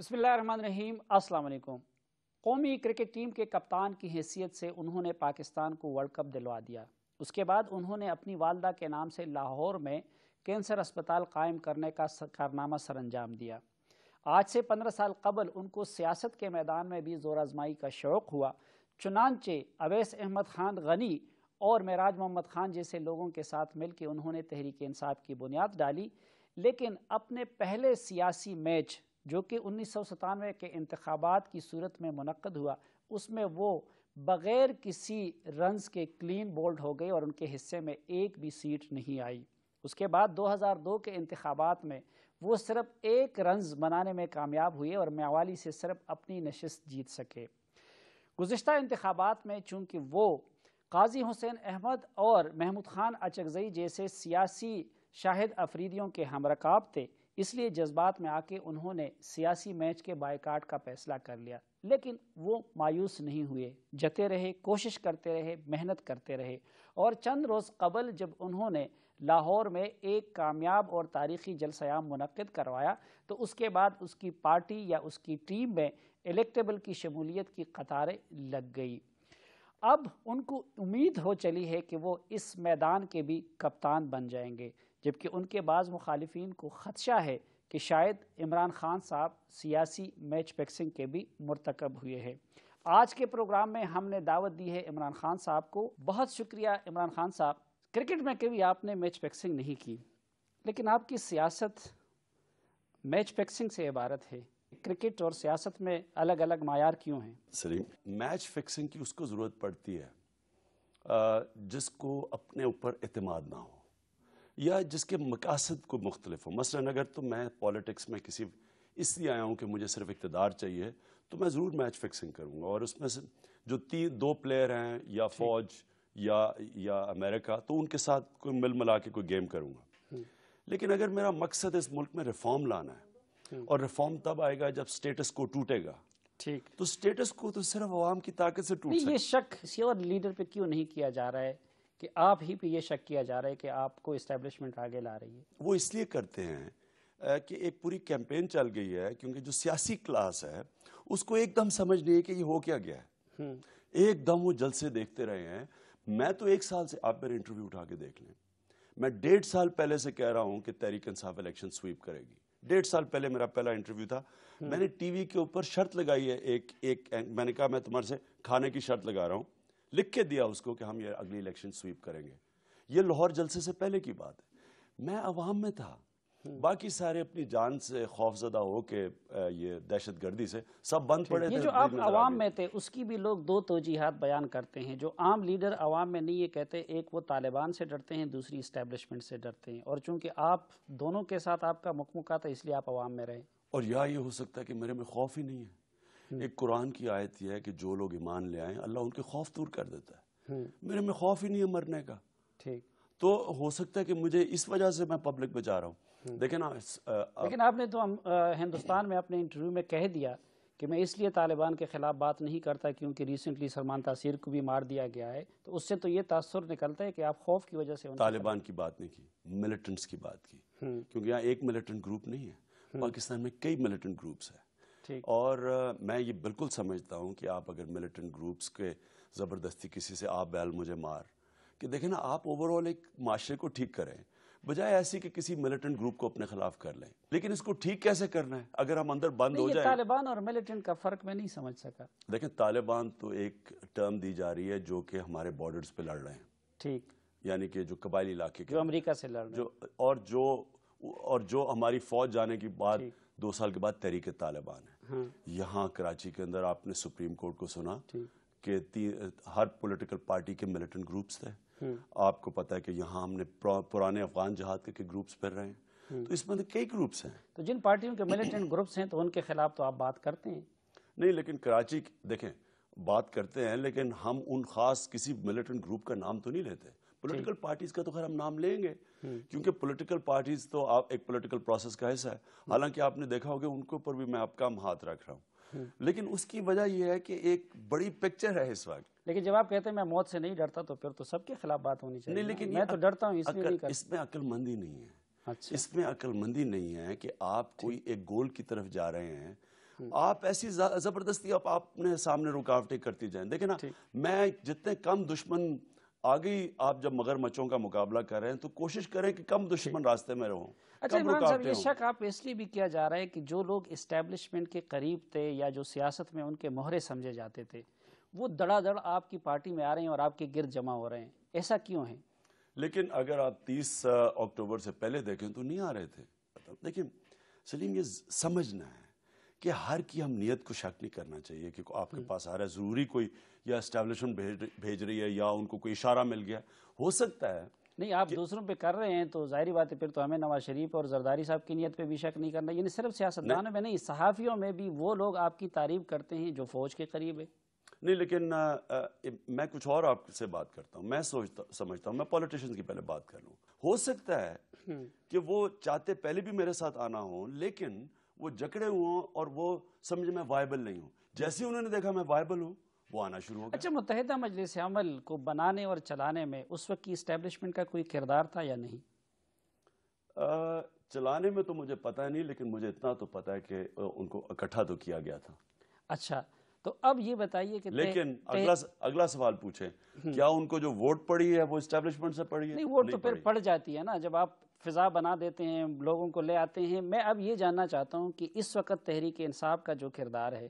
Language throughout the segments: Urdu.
بسم اللہ الرحمن الرحیم۔ السلام علیکم۔ قومی کرکٹ ٹیم کے کپتان کی حیثیت سے انہوں نے پاکستان کو ورلڈ کپ دلوا دیا۔ اس کے بعد انہوں نے اپنی والدہ کے نام سے لاہور میں کینسر اسپتال قائم کرنے کا کارنامہ سر انجام دیا۔ آج سے 15 سال قبل ان کو سیاست کے میدان میں بھی زور آزمائی کا شوق ہوا، چنانچہ اویس احمد خان غنی اور معراج محمد خان جیسے لوگوں کے ساتھ مل کے انہوں نے تحریک انصاف کی بنیاد ڈالی، لیکن اپنے پہلے سیاسی میچ جو کہ 1997 کے انتخابات کی صورت میں منعقد ہوا، اس میں وہ بغیر کسی رنز کے کلین بولڈ ہو گئے اور ان کے حصے میں ایک بھی سیٹ نہیں آئی۔ اس کے بعد 2002 کے انتخابات میں وہ صرف ایک رنز بنانے میں کامیاب ہوئے اور میاوالی سے صرف اپنی نشست جیت سکے۔ گزشتہ انتخابات میں چونکہ وہ قاضی حسین احمد اور محمود خان اچکزئی جیسے سیاسی شاہد افریدیوں کے ہم رکاب تھے، اس لیے جذبات میں آ کے انہوں نے سیاسی میچ کے بائیکاٹ کا فیصلہ کر لیا، لیکن وہ مایوس نہیں ہوئے، جتے رہے، کوشش کرتے رہے، محنت کرتے رہے، اور چند روز قبل جب انہوں نے لاہور میں ایک کامیاب اور تاریخی جلسہ عام منعقد کروایا تو اس کے بعد اس کی پارٹی یا اس کی ٹیم میں الیکٹیبل کی شمولیت کی قطاریں لگ گئی۔ اب ان کو امید ہو چلی ہے کہ وہ اس میدان کے بھی کپتان بن جائیں گے، جبکہ ان کے بعض مخالفین کو خدشہ ہے کہ شاید عمران خان صاحب سیاسی میچ فکسنگ کے بھی مرتکب ہوئے ہیں۔ آج کے پروگرام میں ہم نے دعوت دی ہے عمران خان صاحب کو۔ بہت شکریہ عمران خان صاحب۔ کرکٹ میں کبھی آپ نے میچ فکسنگ نہیں کی، لیکن آپ کی سیاست میچ فکسنگ سے عبارت ہے۔ کرکٹ اور سیاست میں الگ الگ معیار کیوں ہیں؟ سلیم، میچ فکسنگ کی اس کو ضرورت پڑتی ہے جس کو اپنے اوپر اعتماد نہ ہو یا جس کے مقاصد کو مختلف ہو۔ مثلا اگر تو میں پالیٹکس میں اس لیے آیا ہوں کہ مجھے صرف اقتدار چاہیے تو میں ضرور میچ فکسنگ کروں گا، اور اس میں سے جو دو پلیئر ہیں یا فوج یا امریکہ، تو ان کے ساتھ کوئی مل ملا کے کوئی گیم کروں گا۔ لیکن اگر میرا مقصد اس ملک میں ریفارم لانا ہے، اور ریفارم تب آئے گا جب سٹیٹس کو ٹوٹے گا، ٹھیک، تو سٹیٹس کو تو صرف عوام کی طاقت سے ٹوٹ سکتا ہے۔ یہ شک کسی اور لیڈر پہ کیوں نہیں کیا جا رہا ہے کہ آپ ہی پہ یہ شک کیا جا رہا ہے کہ آپ کو اسٹیبلشمنٹ آگے لا رہی ہے؟ وہ اس لیے کرتے ہیں کہ ایک پوری کیمپین چل گئی ہے، کیونکہ جو سیاسی کلاس ہے اس کو ایک دم سمجھ نہیں ہے کہ یہ ہو کیا گیا ہے۔ ایک دم وہ جلسے دیکھتے رہے ہیں۔ میں تو 1 سال سے، آپ میرے انٹرویو اٹھا کے دیکھ لیں، میں 1.5 سال پہلے سے کہہ رہا ہوں کہ تحریک انصاف الیکشن سویپ کرے گی۔ 1.5 سال پہلے میرا پہلا انٹرویو تھا، میں نے ٹی وی کے اوپر شرط لگائی ہے، میں نے کہا میں تمہارے سے کھانے کی شرط لگا رہا ہوں، لکھ کے دیا اس کو کہ ہم یہ اگلی الیکشن سویپ کریں گے۔ یہ لاہور جلسے سے پہلے کی بات ہے۔ میں عوام میں تھا، باقی سارے اپنی جان سے خوف زدہ ہو کے یہ دہشت گردی سے سب بند پڑے تھے۔ یہ جو آپ عوام میں تھے اس کی بھی لوگ 2 توجیحات بیان کرتے ہیں۔ جو عام لیڈر عوام میں نہیں یہ کہتے، ایک وہ طالبان سے ڈرتے ہیں، دوسری اسٹیبلشمنٹ سے ڈرتے ہیں، اور چونکہ آپ دونوں کے ساتھ آپ کا مکمکہ تھا اس لیے آپ عوام میں رہے۔ اور یہ ہو سکتا ہے کہ میرے میں خوف ہی نہیں ہے۔ ایک قرآن کی آیت یہ ہے کہ جو لوگ ایمان لے آئیں اللہ ان کے خوف دور کر دیتا ہے۔ میرے میں خوف ہی نہیں ہے مرنے کا۔ ٹھیک، تو ہو سکتا ہے کہ مجھے اس وجہ سے میں پبلک میں جا رہا ہوں۔ دیکھیں نا، لیکن آپ نے تو ہندوستان میں اپنے انٹرویو میں کہہ دیا کہ میں اس لیے طالبان کے خلاف بات نہیں کرتا کیونکہ ریسنٹلی سلمان تاثیر کو بھی مار دیا گیا ہے، تو اس سے تو یہ تاثر نکلتا ہے کہ آپ خوف کی وجہ سے طالبان کی بات نہیں کی، ملیٹنٹس کی بات کی، کیونکہ یہاں ایک ملیٹنٹ گروپ نہیں ہے، پاکستان میں کئی ملیٹنٹ گروپس ہیں۔ اور میں یہ بالکل سمجھتا ہوں کہ آپ اگر ملیٹنٹ گروپس کے زبردستی کسی سے آپ بیل مجھے مار، کہ دیکھیں نا، آپ اوور آل ایک معاشرے کو ٹھیک کریں بجائے ایسی کہ کسی ملیٹنٹ گروپ کو اپنے خلاف کر لیں۔ لیکن اس کو ٹھیک کیسے کرنا ہے اگر ہم اندر بند ہو جائیں؟ طالبان اور ملیٹنٹ کا فرق میں نہیں سمجھ سکا۔ دیکھیں، طالبان تو ایک ٹرم دی جا رہی ہے جو کہ ہمارے بارڈرز پہ لڑ رہے ہیں، ٹھیک، یعنی کہ جو قبائلی علاقے کے جو امریکہ سے لڑ رہے ہیں، اور جو ہماری فوج جانے کے بعد 2 سال کے بعد تحریک طالبان ہے۔ یہاں کراچی کے اندر آپ نے سپریم کورٹ کو سنا کہ ہر پولیٹیکل پارٹی کے ملیٹنٹ گروپس تھے۔ آپ کو پتا ہے کہ یہاں ہم نے پرانے افغان جہاد کے گروپس پھر رہے ہیں، تو اس میں کئی گروپس ہیں۔ تو جن پارٹیوں کے ملیٹنٹ گروپس ہیں تو ان کے خلاف تو آپ بات کرتے ہیں؟ نہیں، لیکن کراچی دیکھیں بات کرتے ہیں، لیکن ہم ان خاص کسی ملیٹنٹ گروپ کا نام تو نہیں لیتے۔ پولیٹیکل پارٹیز کا تو خیر ہم نام لیں گے، کیونکہ پولیٹیکل پارٹیز تو ایک پولیٹیکل پروسیس کا حصہ ہے۔ حالانکہ آپ نے دیکھا ہوگا ان کے اوپر بھی میں اب کم ہاتھ رکھ رہا ہوں، لیکن اس کی وجہ یہ ہے کہ ایک بڑی پکچر ہے اس وقت۔ لیکن جب آپ کہتے ہیں میں موت سے نہیں ڈرتا تو پھر تو سب کے خلاف بات ہونی چاہیے۔ نہیں، لیکن میں تو ڈرتا ہوں اس لیے نہیں کرتا۔ اس میں عقل مندی نہیں ہے۔ اس میں عقل مندی نہیں ہے کہ آپ کوئی ایک گول کی طرف جا رہے ہیں، آپ ایسی زبردستی آپ اپنے سامنے رکاوٹیں کرتی جائیں. دیکھیں نا, میں جتنے کم دشمن آگئی, آپ جب مگر مچھوں کا مقابلہ کر رہے ہیں تو کوشش کریں کہ کم دشمن راستے میں رہوں. اچھا عمران صاحب, یہ شک آپ اس لیے بھی کیا جا رہا ہے کہ جو لوگ اسٹیبلشمنٹ کے قریب تھے یا جو سیاست میں ان کے مہرے سمجھے جاتے تھے وہ دڑا دڑ آپ کی پارٹی میں آ رہے ہیں اور آپ کے گرد جمع ہو رہے ہیں, ایسا کیوں ہے؟ لیکن اگر آپ 30 اکتوبر سے پہلے دیکھیں تو نہیں آ رہے تھے. دیکھیں سلیم, یہ سمجھنا ہے کہ ہر کی ہم نیت کو شک نہیں کرنا چاہیے کہ آپ کے پاس آ رہا ہے ضروری کوئی یا اسٹیبلشمنٹ بھیج رہی ہے یا ان کو کوئی اشارہ مل گیا, ہو سکتا ہے. نہیں, آپ دوسروں پہ کر رہے ہیں تو ظاہری بات ہے پھر تو ہمیں نواز شریف اور زرداری صاحب کی نیت پہ بھی شک نہیں کرنا. یعنی صرف سیاستدانوں میں نہیں, صحافیوں میں بھی وہ لوگ آپ کی تعریف کرتے ہیں جو فوج کے قریب ہے. نہیں, لیکن میں کچھ اور آپ سے بات کرتا ہوں. میں سمجھتا ہوں, میں پولیٹیشنز کی پہلے بات کر لوں. ہو سکتا ہے کہ وہ چاہتے پہلے بھی میرے ساتھ آنا ہوں لیکن وہ جکڑے ہوں اور وہ سمجھے میں وائبل نہیں ہوں. جیسے انہوں نے دیکھا میں وائبل ہوں, وہ آنا شروع ہو گیا. اچھا, متحدہ مجلس عمل کو بنانے اور چلانے میں اس وقت کی اسٹیبلشمنٹ کا کوئی کردار تھا یا نہیں؟ چلانے میں تو مجھے پتہ نہیں, لیکن مجھے اتنا تو پتہ ہے کہ ان کو اکٹھا تو کیا گیا تھا. اچھا, تو اب یہ بتائیے کہ لیکن اگلا سوال پوچھیں, کیا ان کو جو ووٹ پڑی ہے وہ اسٹیبلشمنٹ سے پڑی ہے؟ نہیں, ووٹ تو پھر پڑ جاتی ہے نا جب آپ فضا بنا دیتے ہیں, لوگوں کو لے آتے ہیں. میں اب یہ جاننا چاہتا ہوں کہ اس وقت تحریک انصاف کا جو کردار ہے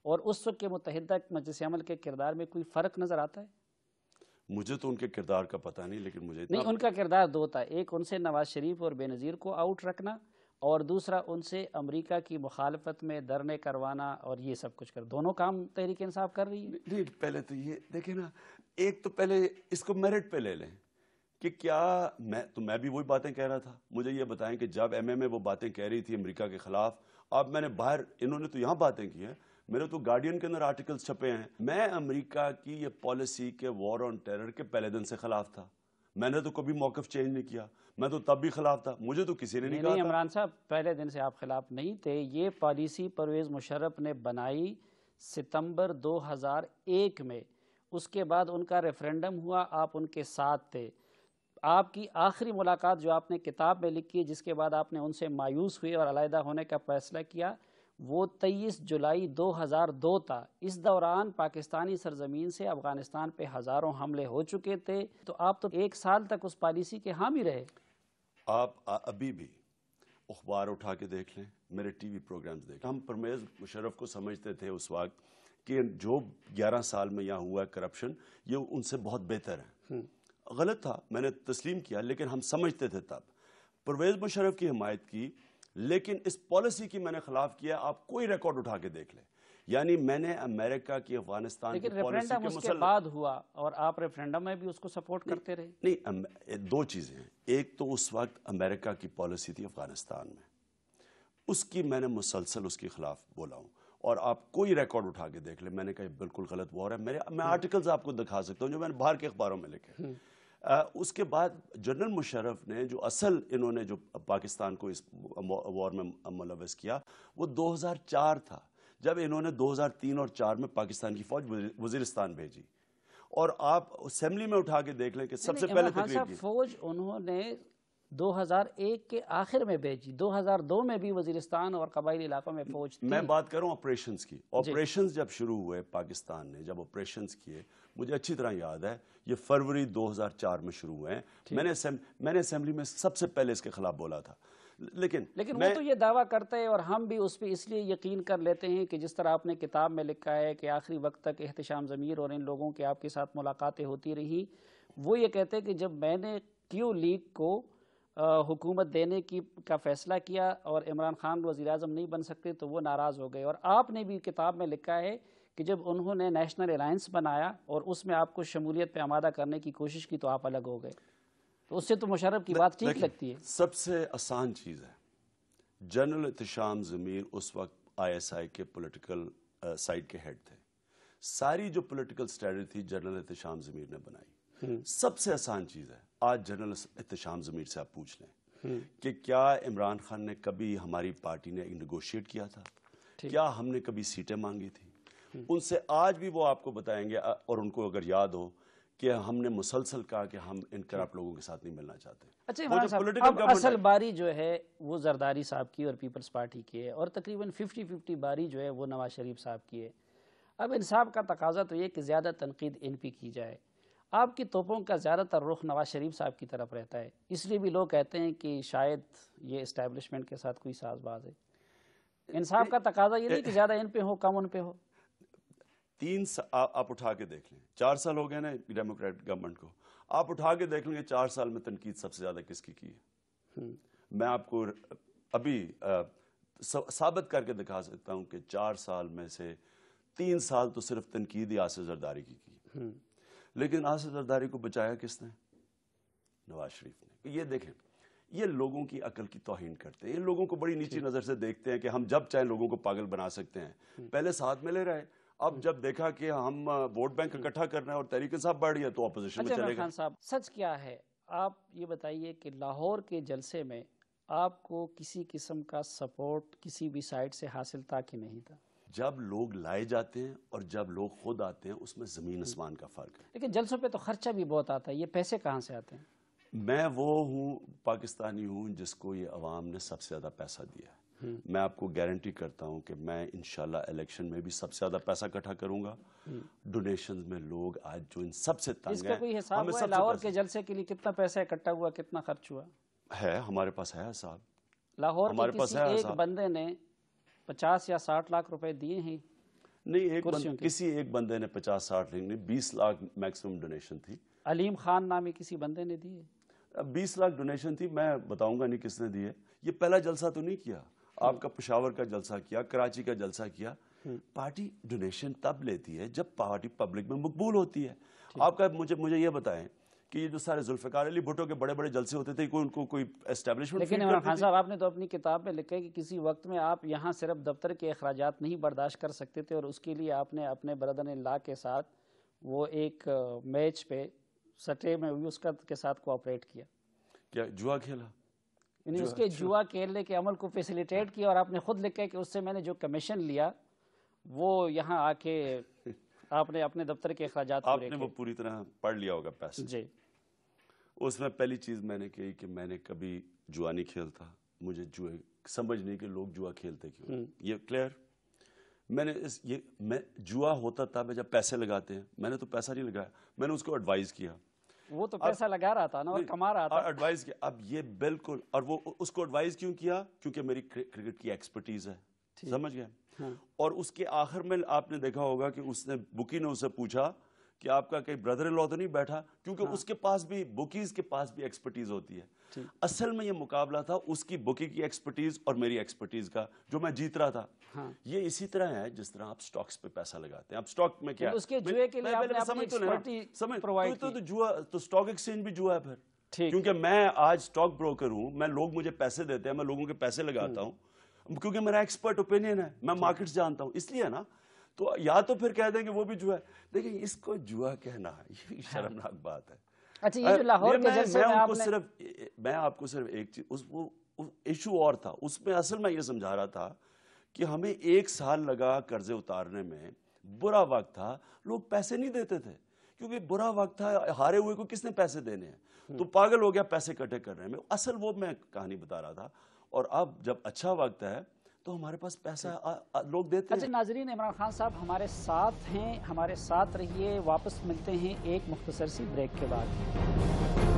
اور اس وقت کے متحدہ مجلس عمل کے کردار میں کوئی فرق نظر آتا ہے؟ مجھے تو ان کے کردار کا پتہ نہیں, لیکن مجھے نہیں, ان کا کردار دو تھا. ایک ان سے نواز شریف اور بے نظیر کو آؤٹ رکھنا, اور دوسرا ان سے امریکہ کی مخالفت میں دھرنے کروانا اور یہ سب کچھ کر. دونوں کام تحریک انصاف کر رہی ہے. نہیں, پہلے تو یہ دیکھیں نا, ایک تو پہلے اس کو میرٹ پہ لے لیں کہ کیا میں بھی وہی باتیں کہہ رہا تھا. مجھے یہ بتائیں کہ جب ایم اے میں وہ باتیں کہہ رہی تھی امریکہ کے خلاف, اب میں نے باہر, انہوں نے تو یہاں باتیں کی ہیں, میرے تو گارڈین کے اندر آرٹیکلز چھپے ہیں. میں امریکہ کی یہ پالیسی کے وار آن ٹیرر کے پہلے دن سے خلاف تھا. میں نے تو کبھی موقف چینج نہیں کیا, میں تو تب بھی خلاف تھا, مجھے تو کسی نے نہیں کہا. نہیں عمران صاحب, پہلے دن سے آپ خلاف نہیں تھے. یہ پالیسی پرویز مشرف نے بنائی ستمبر 2001 میں, اس کے بعد ان کا ریفرینڈم ہوا, آپ ان کے ساتھ تھے. آپ کی آخری ملاقات جو آپ نے کتاب میں لکھی ہے جس کے بعد آپ نے ان سے مایوس ہوئے اور علیحدہ ہونے کا فیصلہ کیا, وہ 23 جولائی 2002 تھا. اس دوران پاکستانی سرزمین سے افغانستان پہ ہزاروں حملے ہو چکے تھے, تو آپ تو 1 سال تک اس پالیسی کے حامی رہے. آپ ابھی بھی اخبار اٹھا کے دیکھ لیں, میرے ٹی وی پروگرامز دیکھ لیں. ہم پرویز مشرف کو سمجھتے تھے اس وقت کہ جو 11 سال میں یہاں ہوا ہے کرپشن, یہ ان سے بہت بہتر ہے. غلط تھا, میں نے تسلیم کیا, لیکن ہم سمجھتے تھے تب. پرویز مشرف کی حمایت کی, لیکن اس پالیسی کی میں نے خلاف کیا. آپ کوئی ریکارڈ اٹھا کے دیکھ لیں. یعنی میں نے امریکہ کی افغانستان کی پالیسی کے اس کے بعد ہوا اور آپ ریفرینڈم میں بھی اس کو سپورٹ کرتے رہے. نہیں, دو چیزیں ہیں. ایک تو اس وقت امریکہ کی پالیسی تھی افغانستان میں, اس کی میں نے مسلسل اس کے خلاف بولا ہوں, اور آپ کوئی ریکارڈ اٹھا کے دیکھ لیں. میں نے کہا بالکل غلط وار ہے. میں آرٹیکلز آپ کو دکھا سکتا ہوں جو میں نے باہر کے اخباروں میں لکھے. اس کے بعد جنرل مشرف نے جو اصل انہوں نے جو پاکستان کو اس وار میں ملوث کیا وہ 2004 تھا, جب انہوں نے 2003 اور 2004 میں پاکستان کی فوج وزیرستان بھیجی. اور آپ اسمبلی میں اٹھا کے دیکھ لیں کہ سب سے پہلے تقریر کی فوج انہوں نے 2001 کے آخر میں بھیجی. 2002 میں بھی وزیرستان اور قبائلی علاقوں میں فوج تھی. میں بات کروں آپریشنز کی. آپریشنز جب شروع ہوئے پاکستان نے, جب آپریشنز کیے, مجھے اچھی طرح یاد ہے, یہ فروری 2004 میں شروع ہوئے ہیں. میں نے اسمبلی میں سب سے پہلے اس کے خلاف بولا تھا. لیکن وہ تو یہ دعویٰ کرتا ہے اور ہم بھی اس پہ اس لیے یقین کر لیتے ہیں کہ جس طرح آپ نے کتاب میں لکھا ہے کہ آخری وقت تک احتشام ضمیر اور ان لوگوں کے آپ کے ساتھ ملاقاتیں ہوتی رہی. وہ یہ کہتے ہیں کہ جب میں نے کیو لیگ کو حکومت دینے کا فیصلہ کیا اور عمران خان وزیر اعظم نہیں بن سکتے تو وہ ناراض ہو گئے. اور آپ نے بھی کتاب میں لکھا ہے کہ جب انہوں نے نیشنل الائنس بنایا اور اس میں آپ کو شمولیت پہ آمادہ کرنے کی کوشش کی تو آپ الگ ہو گئے. تو اس سے تو مشرف کی بات ٹھیک لگتی ہے. سب سے آسان چیز ہے, جنرل احتشام ضمیر اس وقت ISI کے پولیٹیکل سائٹ کے ہیڈ تھے. ساری جو پولیٹیکل اسٹریٹجی تھی جنرل احتشام ضمیر نے بنائی. سب سے آسان چیز ہے, آج جنرل احتشام ضمیر سے آپ پوچھ لیں کہ کیا عمران خان نے کبھی ہماری پارٹی نے نیگوشیٹ کیا تھا, کیا ہم نے کبھی سیٹیں مانگی تھی. ان سے آج بھی وہ آپ کو بتائیں گے, اور ان کو اگر یاد ہو کہ ہم نے مسلسل کہا کہ ہم ان کرپٹ لوگوں کے ساتھ نہیں ملنا چاہتے. اچھا عمران صاحب، اب اصل باری جو ہے وہ زرداری صاحب کی اور پیپلز پارٹی کی ہے، اور تقریباً 50-50 باری جو ہے وہ نواز شریف صاحب کی ہے. اب انصاف کا تقاضا تو یہ کہ زیادہ تنقید ان پہ کی جائے. آپ کی توپوں کا زیادہ تر رخ نواز شریف صاحب کی طرف رہتا ہے، اس لیے بھی لوگ کہتے ہیں کہ شاید یہ اسٹیبلشمنٹ کے ساتھ کوئی ساز باز ہے. انصاف کا تقاضا یہ نہیں کہ زیادہ ان پہ ہو کم ان پہ ہو. آپ اٹھا کے دیکھ لیں، 4 سال ہو گئے نا ڈیموکریٹ گورنمنٹ کو، آپ اٹھا کے دیکھ لیں گے 4 سال میں تنقید سب سے زیادہ کس کی ہے. میں آپ کو ابھی ثابت کر کے دکھا سکتا ہوں کہ 4 سال میں سے 3 سال تو صرف تنقید ہی آصف زرداری کی. لیکن آصف زرداری کو بچایا کس نے؟ نواز شریف نے. یہ دیکھیں، یہ لوگوں کی عقل کی توہین کرتے ہیں، یہ لوگوں کو بڑی نیچی نظر سے دیکھتے ہیں کہ ہم جب چاہیں لوگوں کو پاگل بنا سکتے ہیں. پہلے ساتھ میں لے رہے، اب جب دیکھا کہ ہم ووٹ بینک اکٹھا کرنا ہے اور تحریک انصاف بڑھ گیا تو اپوزیشن میں چلے گئے. خان صاحب، سچ کیا ہے؟ آپ یہ بتائیے کہ لاہور کے جلسے میں آپ کو کسی قسم کا سپورٹ کسی بھی سائٹ سے حاصل تھا کہ نہیں تھا؟ جب لوگ لائے جاتے ہیں اور جب لوگ خود آتے ہیں اس میں زمین آسمان کا فرق ہے. لیکن جلسوں پہ تو خرچہ بھی بہت آتا ہے، یہ پیسے کہاں سے آتے ہیں؟ میں وہ ہوں، پاکستانی ہوں جس کو یہ عوام نے سب سے زیادہ پیسہ دیا ہے. میں آپ کو گارنٹی کرتا ہوں کہ میں انشاءاللہ الیکشن میں بھی سب سے زیادہ پیسہ اکٹھا کروں گا. ڈونیشنز میں لوگ آج جو ان سب سے تنگ ہیں، اس کا کوئی حساب ہوا ہے لاہور کے جلسے کے لیے کتنا پیسہ اکٹھا ہوا، کتنا خرچ ہوا ہے؟ ہمارے پاس ہے حساب. لاہور کے کسی ایک بندے نے 50 یا 60 لاکھ روپے دیے ہیں؟ نہیں، کسی ایک بندے نے 50-60 نہیں، 20 لاکھ میکسیمم ڈونیشن تھی. علیم خان نامی کسی بندے نے دیے؟ 20 لاکھ ڈونیشن تھی. میں بتاؤں گا نہیں کس نے دیے. یہ پہلا جلسہ تو نہیں کیا. آپ کا پشاور کا جلسہ کیا، کراچی کا جلسہ کیا. پارٹی ڈونیشن تب لیتی ہے جب پارٹی پبلک میں مقبول ہوتی ہے. آپ کا مجھے یہ بتائیں کہ یہ جو سارے ذوالفقار علی بھٹو کے بڑے بڑے جلسے ہوتے تھے، ان کو کوئی اسٹیبلشمنٹ؟ لیکن عمران خان صاحب، آپ نے تو اپنی کتاب میں لکھا ہے کہ کسی وقت میں آپ یہاں صرف دفتر کے اخراجات نہیں برداشت کر سکتے تھے، اور اس کے لیے آپ نے اپنے بردر لا کے ساتھ وہ ایک میچ پہ سٹے میں اس کے ساتھ کوآپریٹ کیا. کیا جوا کھیلا؟ یعنی اس کے جوا کھیلنے کے عمل کو فیسیلیٹیٹ کیا، اور آپ نے خود لکھا ہے کہ اس سے میں نے جو کمیشن لیا وہ یہاں آ کے آپ نے اپنے دفتر کے اخراجات آپ نے وہ پوری طرح پڑھ لیا ہوگا پیسے. جی. اس میں پہلی چیز میں نے کہی کہ میں نے کبھی جوا نہیں کھیلتا. مجھے جوئے سمجھ نہیں کہ لوگ جوا کھیلتے کیوں. یہ کلیئر. میں جوا ہوتا تھا جب پیسے لگاتے ہیں. میں نے تو پیسہ نہیں لگایا، میں نے اس کو ایڈوائز کیا. وہ تو پیسہ لگا رہا تھا نا اور کما رہا تھا. ایڈوائز کیا. اب یہ بالکل، اور وہ اس کو ایڈوائز کیوں کیا؟ کیونکہ میری کرکٹ کی ایکسپرٹیز ہے. سمجھ گئے؟ اور اس کے آخر میں آپ نے دیکھا ہوگا کہ اس نے بکی نے اسے پوچھا کہ آپ کا کہیں بردر ان لا تو نہیں بیٹھا، کیونکہ اس کے پاس بھی بکیز کے پاس بھی ایکسپرٹیز ہوتی ہے. اصل میں یہ مقابلہ تھا اس کی بکی کی ایکسپرٹیز اور میری ایکسپرٹیز کا، جو میں جیت رہا تھا. یہ اسی طرح ہے جس طرح آپ سٹاکس پہ پیسہ لگاتے ہیں. اب سٹاک میں کیا اس کے جوئے کے لیے آپ نے اپنی ایکسپرٹی پرووائیڈ کی. تو جوا تو سٹاک ایکسچینج بھی جوا ہے پھر. کیونکہ میں آج سٹاک بروکر ہوں، میں لوگ مجھے پیسے دیتے ہیں، میں لوگوں کے پیسے لگاتا ہوں کیونکہ میرا ایکسپرٹ اوپینین ہے، میں مارکیٹس جانتا ہوں. اس لیے نا تو یا تو پھر کہہ دیں کہ وہ بھی جوا ہے. دیکھیں اس کو جوا کہنا یہ شرمناک بات ہے. اچھا، یہ جو لاہور کے جلسے میں آپ کو صرف ایک چیز، وہ ایشو اور تھا اس میں. اصل میں یہ سمجھا رہا تھا کہ ہمیں 1 سال لگا قرضے اتارنے میں. برا وقت تھا، لوگ پیسے نہیں دیتے تھے کیونکہ برا وقت تھا. ہارے ہوئے کو کس نے پیسے دینے ہیں؟ تو پاگل ہو گیا پیسے اکٹھے کرنے میں. اصل وہ میں کہانی بتا رہا تھا. اور اب جب اچھا وقت ہے تو ہمارے پاس پیسہ لوگ دیتے ہیں. اچھا ناظرین، عمران خان صاحب ہمارے ساتھ ہیں، ہمارے ساتھ رہیے. واپس ملتے ہیں ایک مختصر سی بریک کے بعد.